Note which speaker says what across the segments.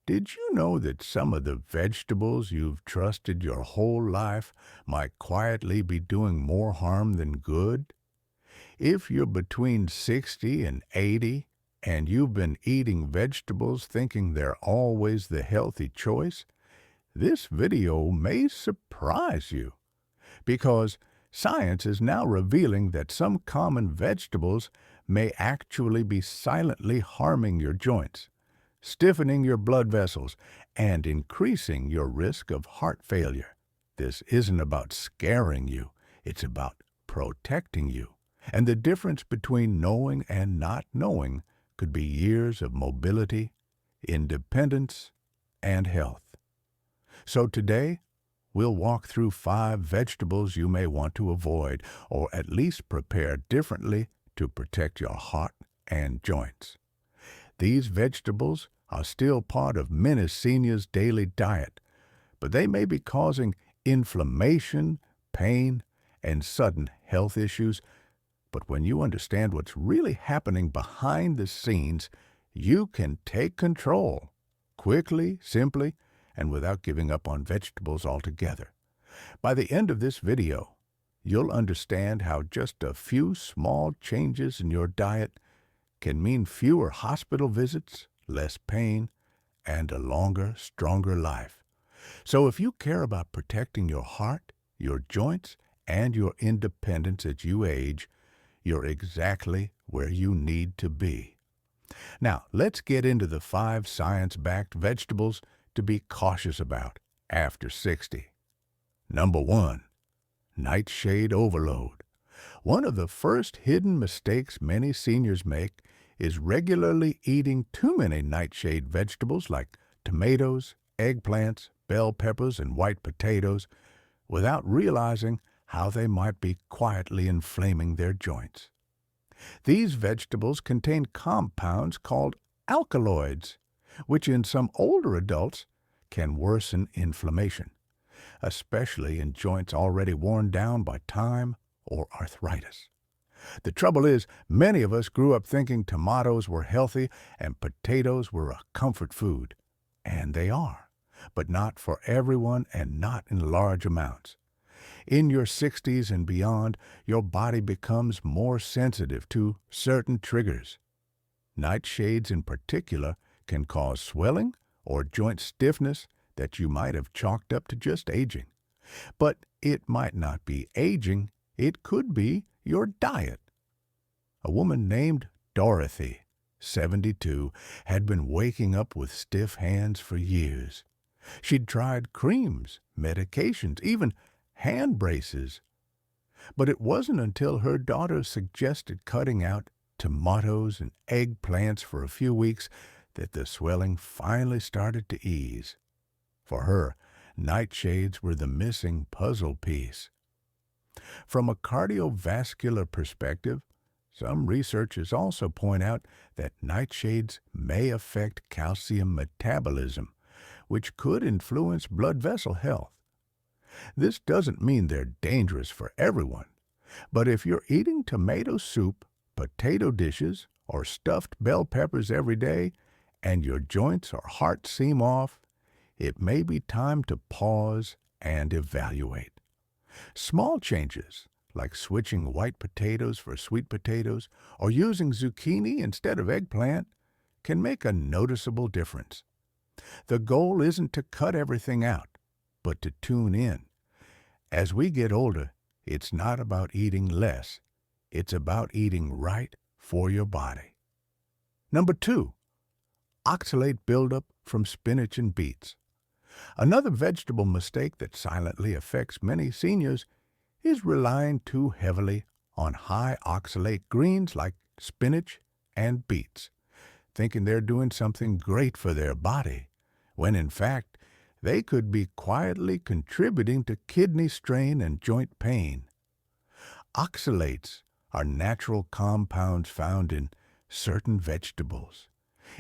Speaker 1: Did you know that some of the vegetables you've trusted your whole life might quietly be doing more harm than good? If you're between 60 and 80 and you've been eating vegetables thinking they're always the healthy choice, this video may surprise you because science is now revealing that some common vegetables may actually be silently harming your joints, stiffening your blood vessels, and increasing your risk of heart failure. This isn't about scaring you, it's about protecting you. And the difference between knowing and not knowing could be years of mobility, independence, and health. So today, we'll walk through 5 vegetables you may want to avoid, or at least prepare differently to protect your heart and joints. These vegetables are still part of many seniors' daily diet, but they may be causing inflammation, pain, and sudden health issues. But when you understand what's really happening behind the scenes, you can take control quickly, simply, and without giving up on vegetables altogether. By the end of this video, you'll understand how just a few small changes in your diet can mean fewer hospital visits, less pain, and a longer, stronger life. So if you care about protecting your heart, your joints, and your independence as you age, you're exactly where you need to be. Now, let's get into the 5 science-backed vegetables to be cautious about after 60. Number 1. Nightshade overload. One of the first hidden mistakes many seniors make is regularly eating too many nightshade vegetables like tomatoes, eggplants, bell peppers, and white potatoes without realizing how they might be quietly inflaming their joints. These vegetables contain compounds called alkaloids, which in some older adults can worsen inflammation, especially in joints already worn down by time or arthritis. The trouble is, many of us grew up thinking tomatoes were healthy and potatoes were a comfort food. And they are, but not for everyone and not in large amounts. In your 60s and beyond, your body becomes more sensitive to certain triggers. Nightshades in particular can cause swelling or joint stiffness that you might have chalked up to just aging. But it might not be aging, it could be your diet. A woman named Dorothy, 72, had been waking up with stiff hands for years. She'd tried creams, medications, even hand braces. But it wasn't until her daughter suggested cutting out tomatoes and eggplants for a few weeks that the swelling finally started to ease. For her, nightshades were the missing puzzle piece. From a cardiovascular perspective, some researchers also point out that nightshades may affect calcium metabolism, which could influence blood vessel health. This doesn't mean they're dangerous for everyone, but if you're eating tomato soup, potato dishes, or stuffed bell peppers every day, and your joints or heart seem off, it may be time to pause and evaluate. Small changes, like switching white potatoes for sweet potatoes or using zucchini instead of eggplant, can make a noticeable difference. The goal isn't to cut everything out, but to tune in. As we get older, it's not about eating less. It's about eating right for your body. Number 2, oxalate buildup from spinach and beets. Another vegetable mistake that silently affects many seniors is relying too heavily on high oxalate greens like spinach and beets, thinking they're doing something great for their body, when in fact they could be quietly contributing to kidney strain and joint pain. Oxalates are natural compounds found in certain vegetables.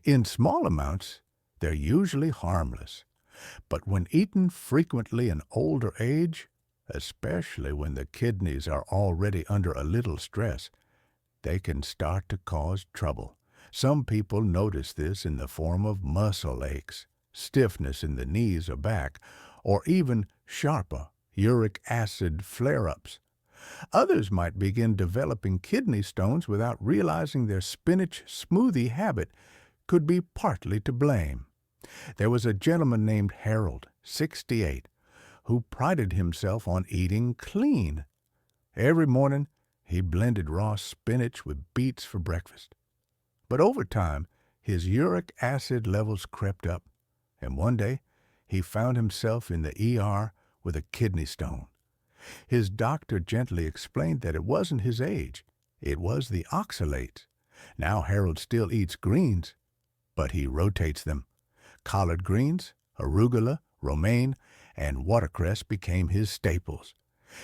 Speaker 1: In small amounts, they're usually harmless, but when eaten frequently in older age, especially when the kidneys are already under a little stress, they can start to cause trouble. Some people notice this in the form of muscle aches, stiffness in the knees or back, or even sharper uric acid flare-ups. Others might begin developing kidney stones without realizing their spinach smoothie habit could be partly to blame. There was a gentleman named Harold, 68, who prided himself on eating clean. Every morning, he blended raw spinach with beets for breakfast. But over time, his uric acid levels crept up, and one day he found himself in the ER with a kidney stone. His doctor gently explained that it wasn't his age, it was the oxalates. Now Harold still eats greens, but he rotates them. Collard greens, arugula, romaine, and watercress became his staples.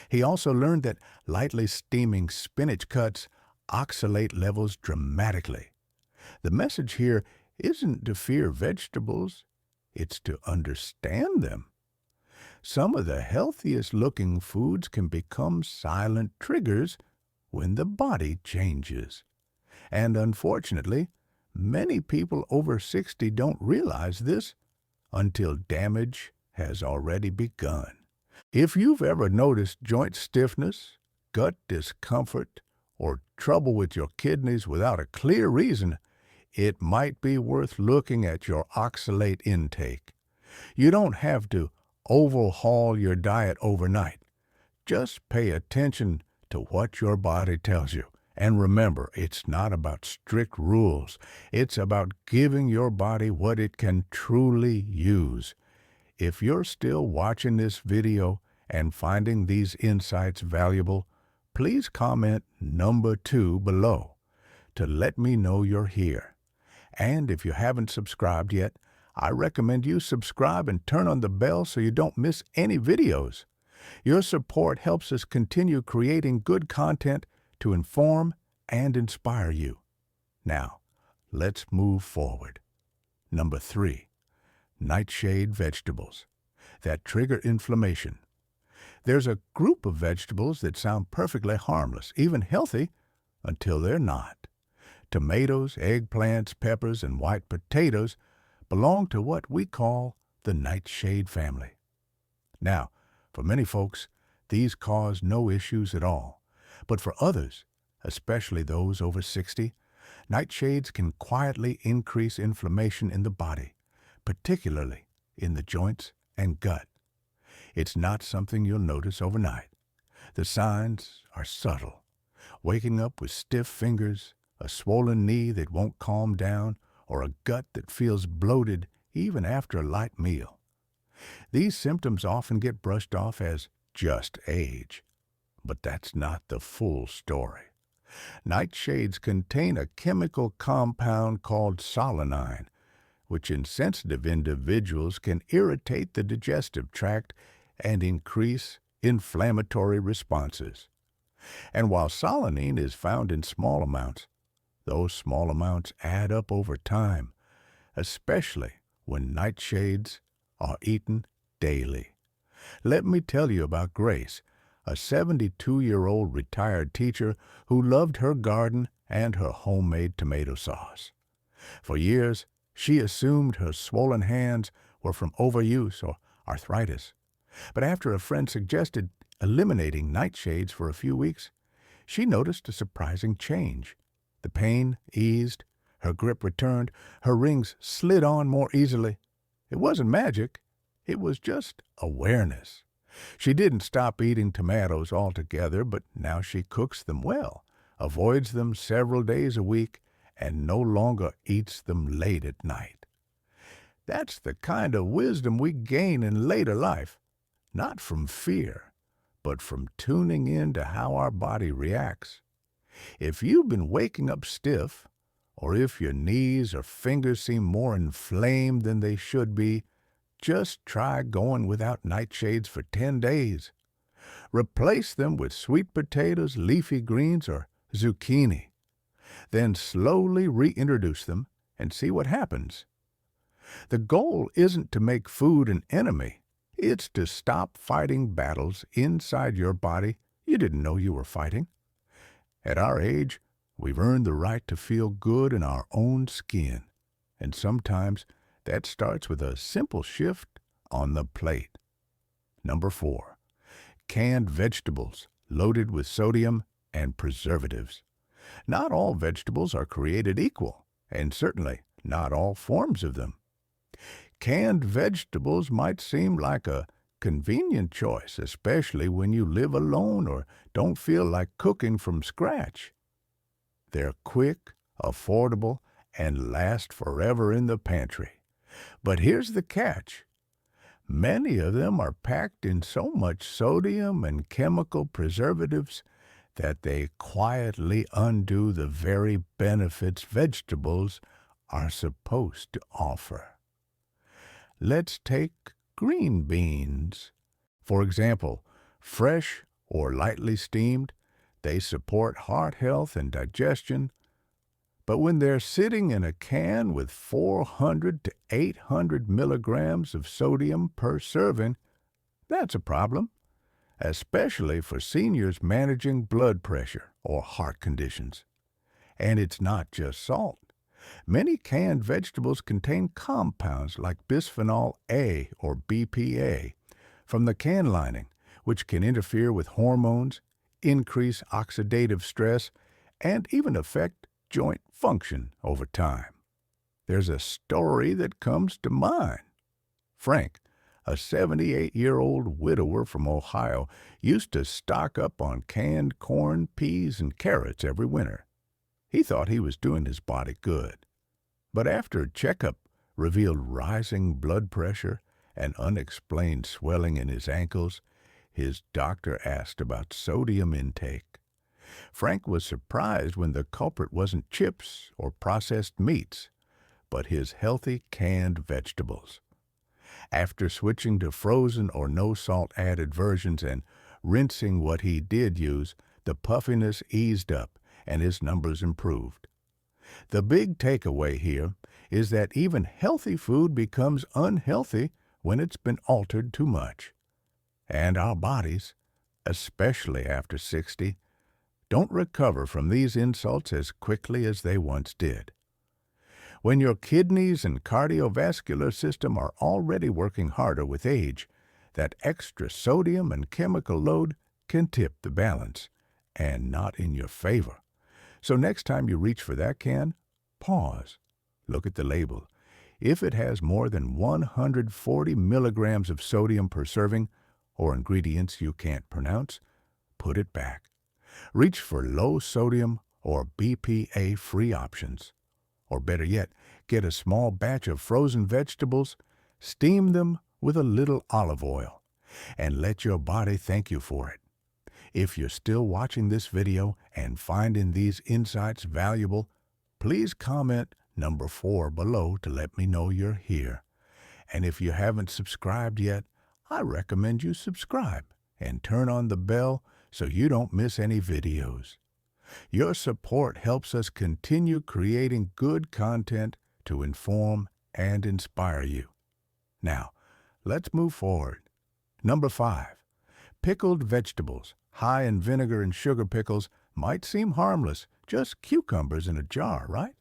Speaker 1: He also learned that lightly steaming spinach cuts oxalate levels dramatically. The message here isn't to fear vegetables, it's to understand them. Some of the healthiest looking foods can become silent triggers when the body changes. And unfortunately, many people over 60 don't realize this until damage has already begun. If you've ever noticed joint stiffness, gut discomfort, or trouble with your kidneys without a clear reason, it might be worth looking at your oxalate intake. You don't have to overhaul your diet overnight. Just pay attention to what your body tells you. And remember, it's not about strict rules. It's about giving your body what it can truly use. If you're still watching this video and finding these insights valuable, please comment number 2 below to let me know you're here. And if you haven't subscribed yet, I recommend you subscribe and turn on the bell so you don't miss any videos. Your support helps us continue creating good content to inform and inspire you. Now, let's move forward. Number 3, nightshade vegetables that trigger inflammation. There's a group of vegetables that sound perfectly harmless, even healthy, until they're not. Tomatoes, eggplants, peppers, and white potatoes belong to what we call the nightshade family. Now, for many folks, these cause no issues at all. But for others, especially those over 60, nightshades can quietly increase inflammation in the body, particularly in the joints and gut. It's not something you'll notice overnight. The signs are subtle. Waking up with stiff fingers, a swollen knee that won't calm down, or a gut that feels bloated even after a light meal. These symptoms often get brushed off as just age. But that's not the full story. Nightshades contain a chemical compound called solanine, which in sensitive individuals can irritate the digestive tract and increase inflammatory responses. And while solanine is found in small amounts, those small amounts add up over time, especially when nightshades are eaten daily. Let me tell you about Grace, a 72-year-old retired teacher who loved her garden and her homemade tomato sauce. For years, she assumed her swollen hands were from overuse or arthritis. But after a friend suggested eliminating nightshades for a few weeks, she noticed a surprising change. The pain eased, her grip returned, her rings slid on more easily. It wasn't magic, it was just awareness. She didn't stop eating tomatoes altogether, but now she cooks them well, avoids them several days a week, and no longer eats them late at night. That's the kind of wisdom we gain in later life, not from fear, but from tuning in to how our body reacts. If you've been waking up stiff, or if your knees or fingers seem more inflamed than they should be, just try going without nightshades for 10 days. Replace them with sweet potatoes, leafy greens, or zucchini. Then slowly reintroduce them and see what happens. The goal isn't to make food an enemy. It's to stop fighting battles inside your body you didn't know you were fighting. At our age, we've earned the right to feel good in our own skin, and sometimes That starts with a simple shift on the plate. Number 4. Canned vegetables loaded with sodium and preservatives. Not all vegetables are created equal, and certainly not all forms of them. Canned vegetables might seem like a convenient choice, especially when you live alone or don't feel like cooking from scratch. They're quick, affordable, and last forever in the pantry. But here's the catch. Many of them are packed in so much sodium and chemical preservatives that they quietly undo the very benefits vegetables are supposed to offer. Let's take green beans. For example, fresh or lightly steamed, they support heart health and digestion, but when they're sitting in a can with 400 to 800 milligrams of sodium per serving, that's a problem, especially for seniors managing blood pressure or heart conditions. And it's not just salt. Many canned vegetables contain compounds like bisphenol A or BPA from the can lining, which can interfere with hormones, increase oxidative stress, and even affect joint function over time. There's a story that comes to mind. Frank, a 78-year-old widower from Ohio, used to stock up on canned corn, peas, and carrots every winter. He thought he was doing his body good. But after a checkup revealed rising blood pressure and unexplained swelling in his ankles, his doctor asked about sodium intake. Frank was surprised when the culprit wasn't chips or processed meats, but his healthy canned vegetables. After switching to frozen or no salt added versions and rinsing what he did use, the puffiness eased up and his numbers improved. The big takeaway here is that even healthy food becomes unhealthy when it's been altered too much. And our bodies, especially after 60, don't recover from these insults as quickly as they once did. When your kidneys and cardiovascular system are already working harder with age, that extra sodium and chemical load can tip the balance, and not in your favor. So next time you reach for that can, pause. Look at the label. If it has more than 140 milligrams of sodium per serving, or ingredients you can't pronounce, put it back. Reach for low sodium or BPA-free options. Or better yet, get a small batch of frozen vegetables, steam them with a little olive oil, and let your body thank you for it. If you're still watching this video and finding these insights valuable, please comment number 4 below to let me know you're here. And if you haven't subscribed yet, I recommend you subscribe and turn on the bell so you don't miss any videos. Your support helps us continue creating good content to inform and inspire you. Now, let's move forward. Number 5. Pickled vegetables, high in vinegar and sugar pickles, might seem harmless, just cucumbers in a jar, right?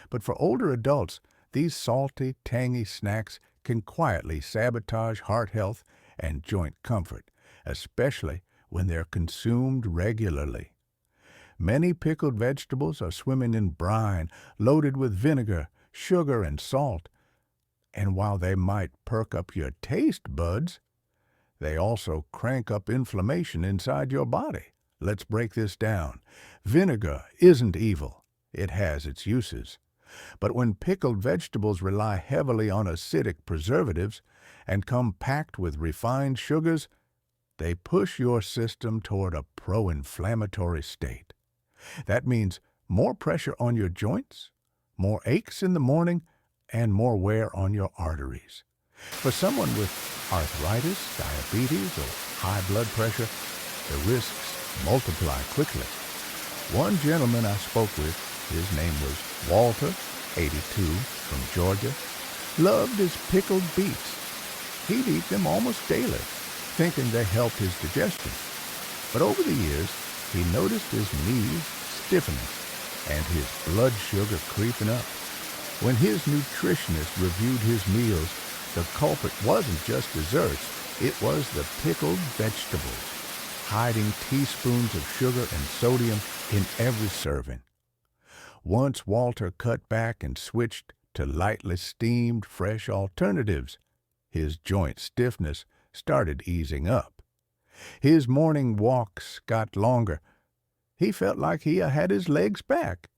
Speaker 1: But for older adults, these salty, tangy snacks can quietly sabotage heart health and joint comfort, especially when they're consumed regularly. Many pickled vegetables are swimming in brine, loaded with vinegar, sugar, and salt. And while they might perk up your taste buds, they also crank up inflammation inside your body. Let's break this down. Vinegar isn't evil. It has its uses. But when pickled vegetables rely heavily on acidic preservatives and come packed with refined sugars, they push your system toward a pro-inflammatory state. That means more pressure on your joints, more aches in the morning, and more wear on your arteries. For someone with arthritis, diabetes, or high blood pressure, the risks multiply quickly. One gentleman I spoke with, his name was Walter, 82, from Georgia, loved his pickled beets. He'd eat them almost daily, thinking they helped his digestion. But over the years, he noticed his knees stiffening and his blood sugar creeping up. When his nutritionist reviewed his meals, the culprit wasn't just desserts, it was the pickled vegetables, hiding teaspoons of sugar and sodium in every serving. Once Walter cut back and switched to lightly steamed, fresh alternatives, his joint stiffness started easing up. His morning walks got longer. He felt like he had his legs back.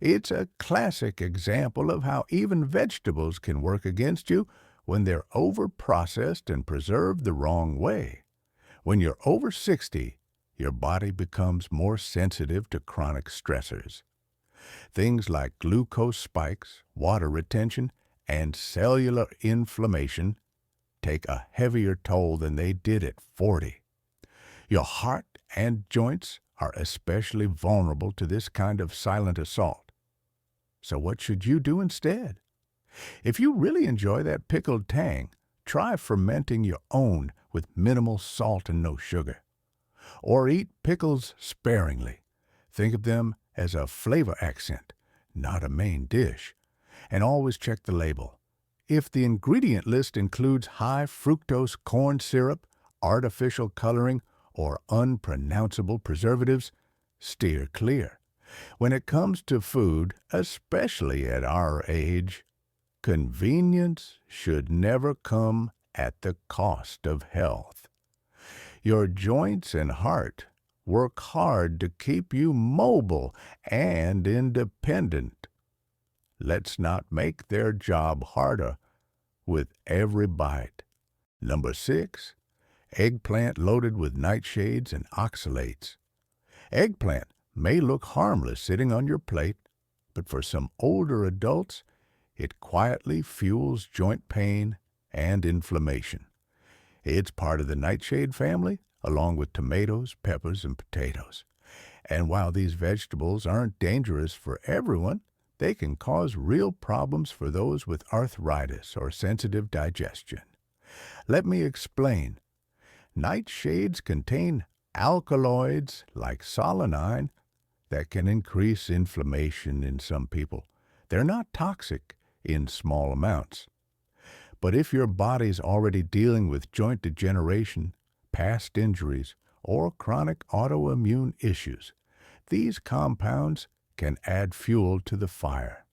Speaker 1: It's a classic example of how even vegetables can work against you when they're over-processed and preserved the wrong way. When you're over 60, your body becomes more sensitive to chronic stressors. Things like glucose spikes, water retention, and cellular inflammation take a heavier toll than they did at 40. Your heart and joints are especially vulnerable to this kind of silent assault. So what should you do instead? If you really enjoy that pickled tang, try fermenting your own with minimal salt and no sugar. Or eat pickles sparingly. Think of them as a flavor accent, not a main dish. And always check the label. If the ingredient list includes high fructose corn syrup, artificial coloring, or unpronounceable preservatives, steer clear. When it comes to food, especially at our age, convenience should never come at the cost of health. Your joints and heart work hard to keep you mobile and independent. Let's not make their job harder with every bite. Number 6, eggplant loaded with nightshades and oxalates. Eggplant may look harmless sitting on your plate, but for some older adults, it quietly fuels joint pain and inflammation. It's part of the nightshade family, along with tomatoes, peppers, and potatoes. And while these vegetables aren't dangerous for everyone, they can cause real problems for those with arthritis or sensitive digestion. Let me explain. Nightshades contain alkaloids like solanine that can increase inflammation in some people. They're not toxic in small amounts. But if your body's already dealing with joint degeneration, past injuries, or chronic autoimmune issues, these compounds can add fuel to the fire.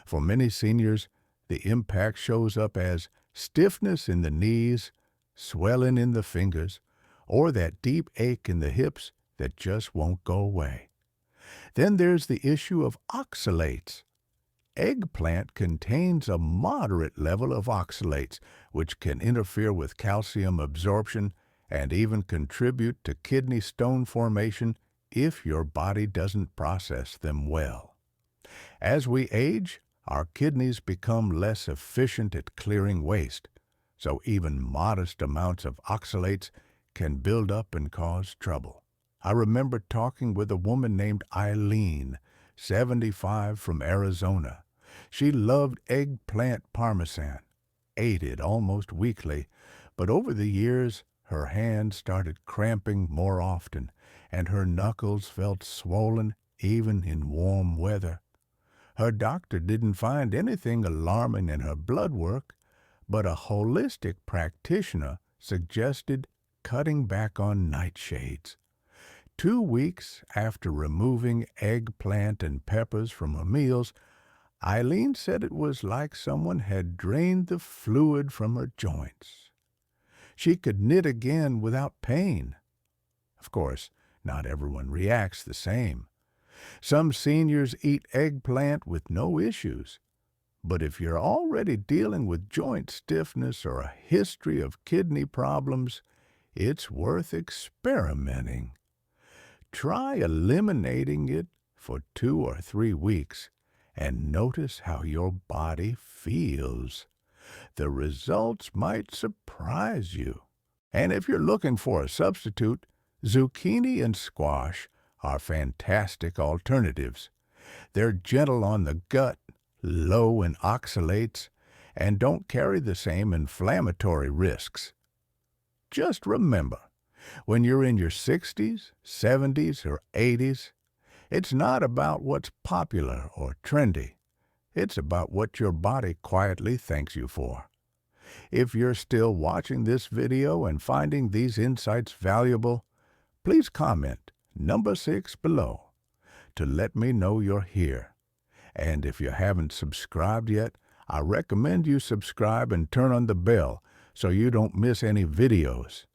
Speaker 1: For many seniors, the impact shows up as stiffness in the knees, swelling in the fingers, or that deep ache in the hips that just won't go away. Then there's the issue of oxalates. Eggplant contains a moderate level of oxalates, which can interfere with calcium absorption and even contribute to kidney stone formation if your body doesn't process them well. As we age, our kidneys become less efficient at clearing waste, so even modest amounts of oxalates can build up and cause trouble. I remember talking with a woman named Eileen, 75, from Arizona. She loved eggplant parmesan, ate it almost weekly, but over the years, her hands started cramping more often, and her knuckles felt swollen even in warm weather. Her doctor didn't find anything alarming in her blood work, but a holistic practitioner suggested cutting back on nightshades. 2 weeks after removing eggplant and peppers from her meals, Eileen said it was like someone had drained the fluid from her joints. She could knit again without pain. Of course, not everyone reacts the same. Some seniors eat eggplant with no issues. But if you're already dealing with joint stiffness or a history of kidney problems, it's worth experimenting. Try eliminating it for 2 or 3 weeks and notice how your body feels. The results might surprise you. And if you're looking for a substitute, zucchini and squash are fantastic alternatives. They're gentle on the gut, low in oxalates, and don't carry the same inflammatory risks. Just remember, when you're in your 60s, 70s, or 80s, it's not about what's popular or trendy. It's about what your body quietly thanks you for. If you're still watching this video and finding these insights valuable, please comment number 6 below to let me know you're here. And if you haven't subscribed yet, I recommend you subscribe and turn on the bell so you don't miss any videos.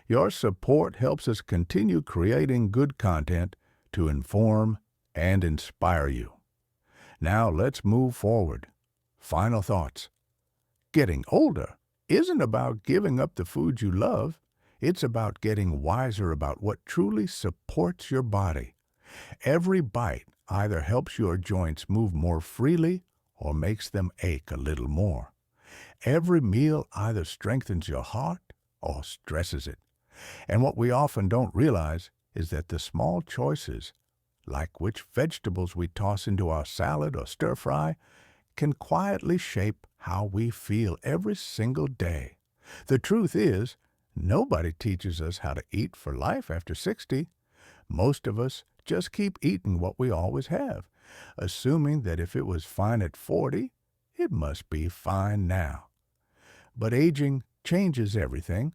Speaker 1: Your support helps us continue creating good content to inform and inspire you. Now let's move forward. Final thoughts. Getting older isn't about giving up the food you love. It's about getting wiser about what truly supports your body. Every bite either helps your joints move more freely or makes them ache a little more. Every meal either strengthens your heart or stresses it. And what we often don't realize is that the small choices, like which vegetables we toss into our salad or stir fry, can quietly shape how we feel every single day. The truth is, nobody teaches us how to eat for life after 60. Most of us just keep eating what we always have, assuming that if it was fine at 40, it must be fine now. But aging changes everything.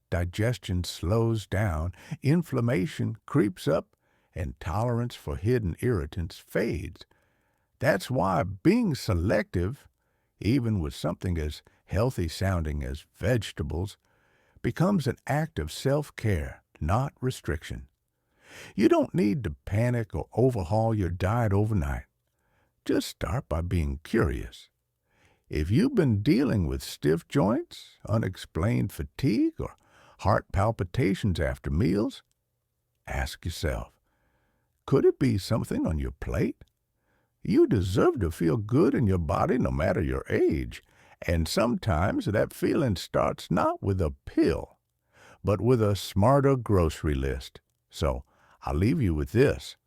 Speaker 1: Digestion slows down, inflammation creeps up, and tolerance for hidden irritants fades. That's why being selective, even with something as healthy-sounding as vegetables, becomes an act of self-care, not restriction. You don't need to panic or overhaul your diet overnight. Just start by being curious. If you've been dealing with stiff joints, unexplained fatigue, or heart palpitations after meals, ask yourself, could it be something on your plate? You deserve to feel good in your body no matter your age, and sometimes that feeling starts not with a pill, but with a smarter grocery list. So I'll leave you with this.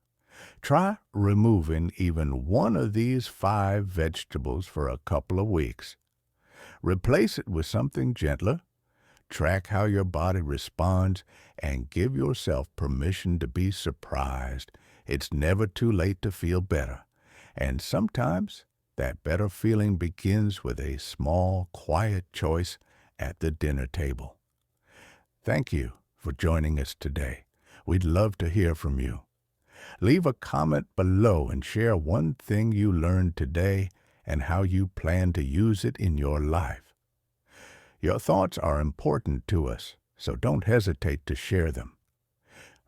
Speaker 1: Try removing even one of these 5 vegetables for a couple of weeks. Replace it with something gentler. Track how your body responds and give yourself permission to be surprised. It's never too late to feel better. And sometimes that better feeling begins with a small, quiet choice at the dinner table. Thank you for joining us today. We'd love to hear from you. Leave a comment below and share one thing you learned today and how you plan to use it in your life. Your thoughts are important to us, so don't hesitate to share them.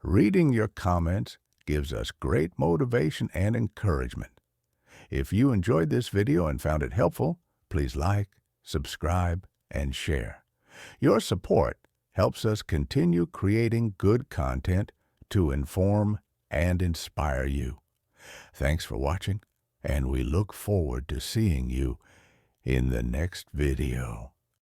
Speaker 1: Reading your comments gives us great motivation and encouragement. If you enjoyed this video and found it helpful, please like, subscribe, and share. Your support helps us continue creating good content to inform and inspire you. Thanks for watching, and we look forward to seeing you in the next video.